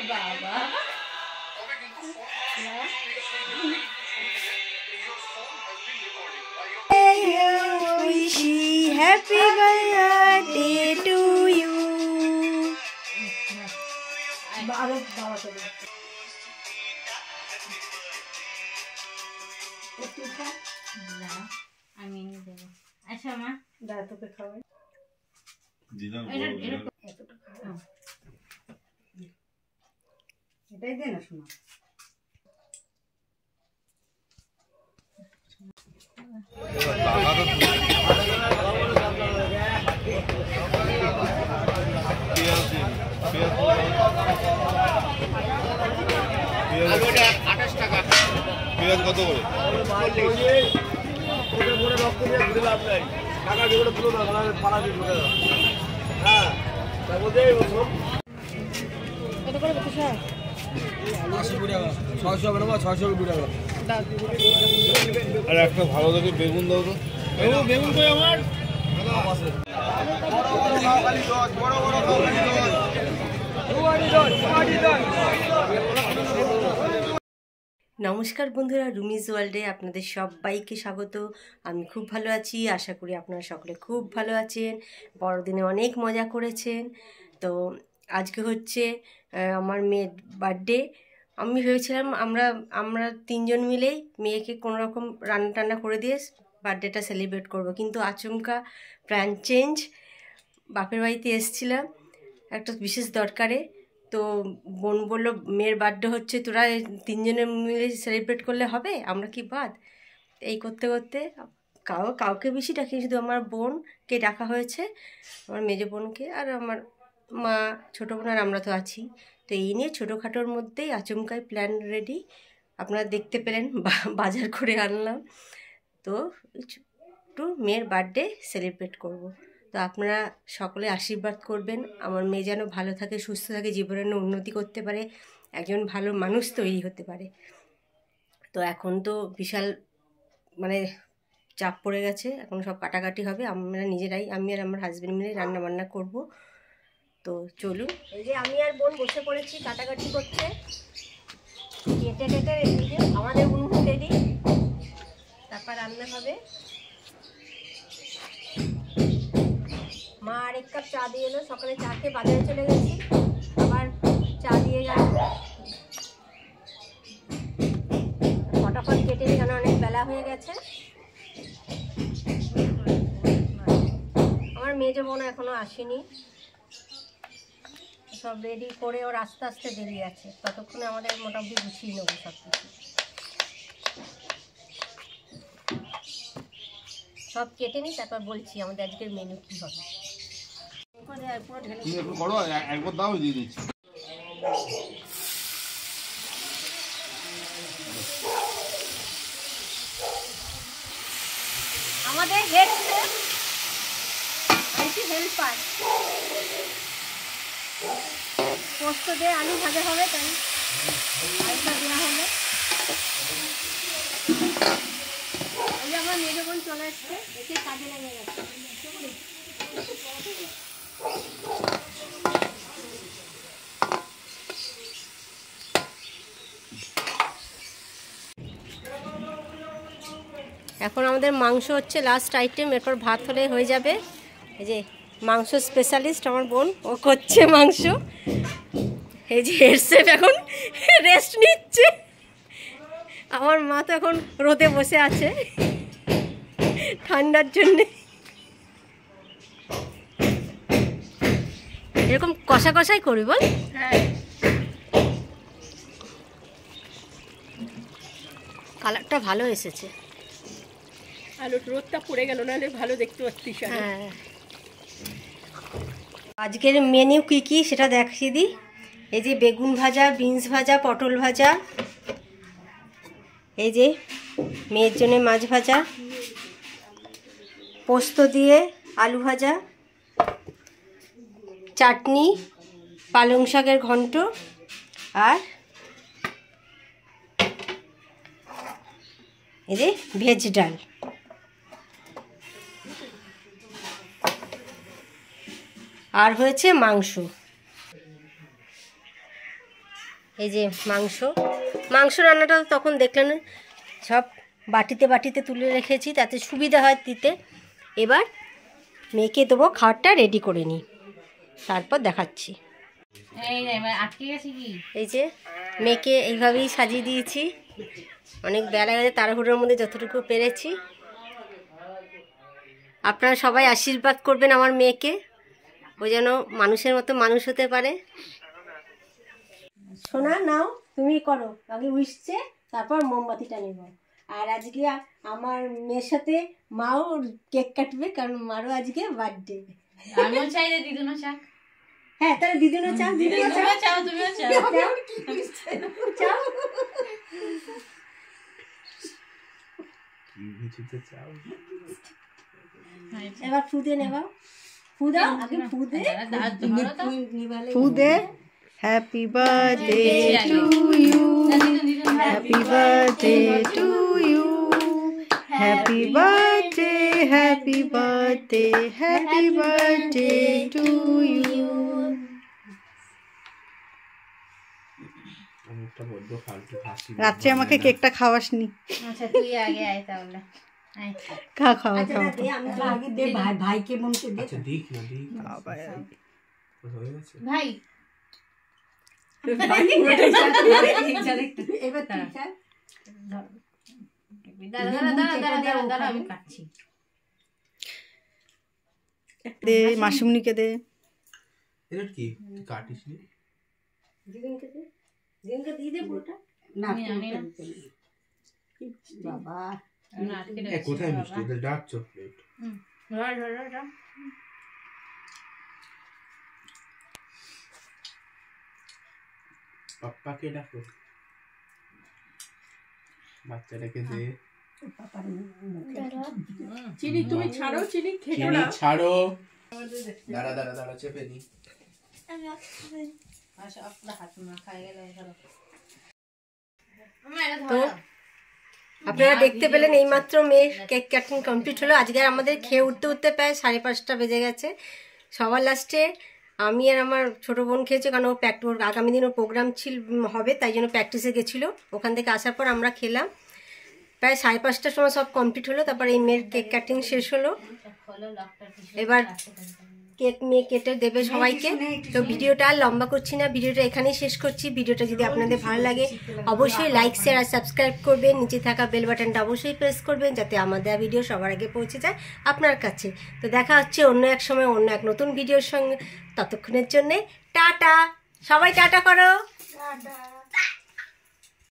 বাবা happy birthday to you. আমি দেবো। আচ্ছা মা দা তোকে খাওয়াই এটাই দে না শোনা। পেঁয়াজ কত করে? আর একটা ভালো দেখে বেগুন দাও তো। বেগুন কই আমার? নমস্কার বন্ধুরা, রুমিজ ওয়ার্ল্ডে আপনাদের সবাইকে স্বাগত। আমি খুব ভালো আছি, আশা করি আপনারা সকলে খুব ভালো আছেন, বড়দিনে অনেক মজা করেছেন। তো আজকে হচ্ছে আমার মেয়ের বার্থডে। আমি ভেবেছিলাম আমরা তিনজন মিলেই মেয়েকে কোনো রকম রান্না টান্না করে দিয়ে বার্থডেটা সেলিব্রেট করব, কিন্তু আচমকা প্ল্যান চেঞ্জ। বাপের বাড়িতে এসেছিলাম একটা বিশেষ দরকারে, তো বোন বললো মেয়ের বার্থডে হচ্ছে, তোরা তিনজনে মিলে সেলিব্রেট করলে হবে, আমরা কি বাদ। এই করতে করতে কাউকে বেশি ডাকি, শুধু আমার বোনকে ডাকা হয়েছে, আমার মেজো বোনকে, আর আমার মা, ছোটো বোন, আর আমরা তো আছি। তো এই নিয়ে ছোটোখাটোর মধ্যেই আচমকাই প্ল্যান রেডি, আপনারা দেখতে পেলেন বাজার করে আনলাম। তো একটু মেয়ের বার্থডে সেলিব্রেট করব। তো আপনারা সকলে আশীর্বাদ করবেন, আমার মেয়ে যেন ভালো থাকে, সুস্থ থাকে, জীবনে উন্নতি করতে পারে, একজন ভালো মানুষ তৈরি হতে পারে। তো এখন তো বিশাল চাপ পড়ে গেছে, এখন সব কাটাকাটি হবে, আমরা নিজেরাই, আমি আর আমার হাজব্যান্ড মিলে রান্না বান্না করব। তো চলুন, এই যে আমি আর বোন বসে পড়েছি কাটাকাটি করতে, কেটে কেটে আমাদের উনুন রেডি, তারপর রান্না হবে। মা আর এক কাপ চা দিয়ে এলো, সকালে চা খেয়ে বাজারে চলে গেছি, আবার চা দিয়ে গেল। ফটাফট কেটে নিই, কারণ অনেক বেলা হয়ে গেছে। আমার মেজো বোন এখনো আসেনি, সব রেডি করে ওর আস্তে আস্তে দেরি আছে, ততক্ষণে আমাদের মোটামুটি গুছিয়ে নেবো সব কিছু। সব কেটে নিই, তারপর বলছি আমাদের আজকের মেনু কী হবে। একবার দাও, দিয়ে দিচ্ছি। আমাদের হেল্পার পোস্ত দিয়ে আলু ভাজা হবে, তাই আলুটা দেওয়া হলো। ওই যে আমার মেজো বোন চলে এসছে, এসে কাজে লেগে গেছে। এখন আমাদের মাংস হচ্ছে লাস্ট আইটেম, এরপর ভাত হলে হয়ে যাবে। এই যে মাংস স্পেশালিস্ট আমার বোন, ও করছে মাংস। এই যে হেড শেফ এখন রেস্ট নিচ্ছে, আমার মা তো এখন রোদে বসে আছে ঠান্ডার জন্যে। এরকম কষা কষাই করবি বল। হ্যাঁ, কালারটা ভালো এসেছে, আলো রোদটা পড়ে গেল, নাহলে ভালো দেখতে পাচ্ছিস। হ্যাঁ, আজকের মেনু কী কী সেটা দেখিয়ে দিই। এই যে বেগুন ভাজা, বিনস ভাজা, পটল ভাজা, এই যে মেয়ের জন্য মাছ ভাজা, পোস্ত দিয়ে আলু ভাজা, চাটনি, পালং শাকের ঘন্ট, আর এই যে ভেজ ডাল। আর হয়েছে মাংস। এই যে মাংস রান্নাটা তখন দেখলেন সব বাটিতে বাটিতে তুলে রেখেছি, তাতে সুবিধা হয় দিতে। এবার মেয়েকে দেবো, খাবারটা রেডি করে নিই, তারপর দেখাচ্ছি। এই যে মেয়েকে এইভাবেই সাজিয়ে দিয়েছি, অনেক বেলা গেছে, তাড়াহুড়োর মধ্যে যতটুকু পেরেছি। আপনারা সবাই আশীর্বাদ করবেন আমার মেয়েকে, ও যেন মানুষের মতো মানুষ হতে পারে। সোনা নাও, তুমি করো আগে উইশছে, তারপর মোমবাতিটা নেব। আর আজকে আমার মেয়ের সাথে মাও কেক কাটবে, কারণ মারও আজকে বার্থডে। আমিও চাই রে দিদুনও চাক। হ্যাঁ, তাহলে দিদুনও চাও, দিদুনও চাও, চাও তুমিও চাও। চাও। এবার ফুদে নেবা, ফুদাও আগে, ফুদে ফুদে। Happy birthday to you, happy birthday to you, happy birthday, happy birthday, happy birthday to you. রাত্রে আমাকে কেকটা খাওয়াসনি। আচ্ছা তুই আগে আয় তাহলে। আয়। খাওয়া খাওয়া খাওয়া। আমি তো আগে দে, ভাইকে মনকে দে। আচ্ছা দেখ না দেখ হয়ে গেছে ভাই এবার তুই খা। দাঁড়া আমি কাটছি। দে মাসুমনিকে দে। এটা কি তুই কাটিস নি? দিদিনকে দে, দিদিনকে দিয়ে দে পুরোটা। আমি জানি না। বাবা আমি আটকে এ রাখছি কোথায় বাবা। মিষ্টি? এটা ডার্ক চকলেট। ধর। পাপ্পাকে ডাকো, বাচ্চাটাকে দে। চিনি তুমি ছাড়ো, চিনি খেটো চিনি না। ছাড়ো। দাঁড়া চেপে নি। আচ্ছা আপনার হাত মা খাই গেল ধরো। আমার এটা তো ধরো। আপনারা দেখতে পেলেন এইমাত্র মেয়ের কেক কাটিং কমপ্লিট হলো। আজকে আমাদের খেয়ে উঠতে প্রায় 5:30 বেজে গেছে। সবার লাস্টে আমি আর আমার ছোটো বোন খেয়েছি, কারণ ও ওর আগামী দিনও প্রোগ্রাম হবে, তাই জন্য প্র্যাকটিসে গেছিলো। ওখান থেকে আসার পর আমরা খেলাম। প্রায় 5:30টার সময় সব কমপ্লিট হলো। তারপর এই মেয়ের কেক কাটিং শেষ হলো। এবার কেক মেয়ে কেটে দেবে সবাইকে। তো ভিডিওটা আর লম্বা করছি না, ভিডিওটা এখানেই শেষ করছি। ভিডিওটা যদি আপনাদের ভালো লাগে অবশ্যই লাইক, শেয়ার আর সাবস্ক্রাইব করবেন। নিচে থাকা বেল বাটনটা অবশ্যই প্রেস করবেন, যাতে আমাদের ভিডিও সবার আগে পৌঁছে যায় আপনার কাছে। তো দেখা হচ্ছে অন্য এক সময় অন্য এক নতুন ভিডিওর সঙ্গে। ততক্ষণের জন্যে টাটা, সবাই টাটা করো।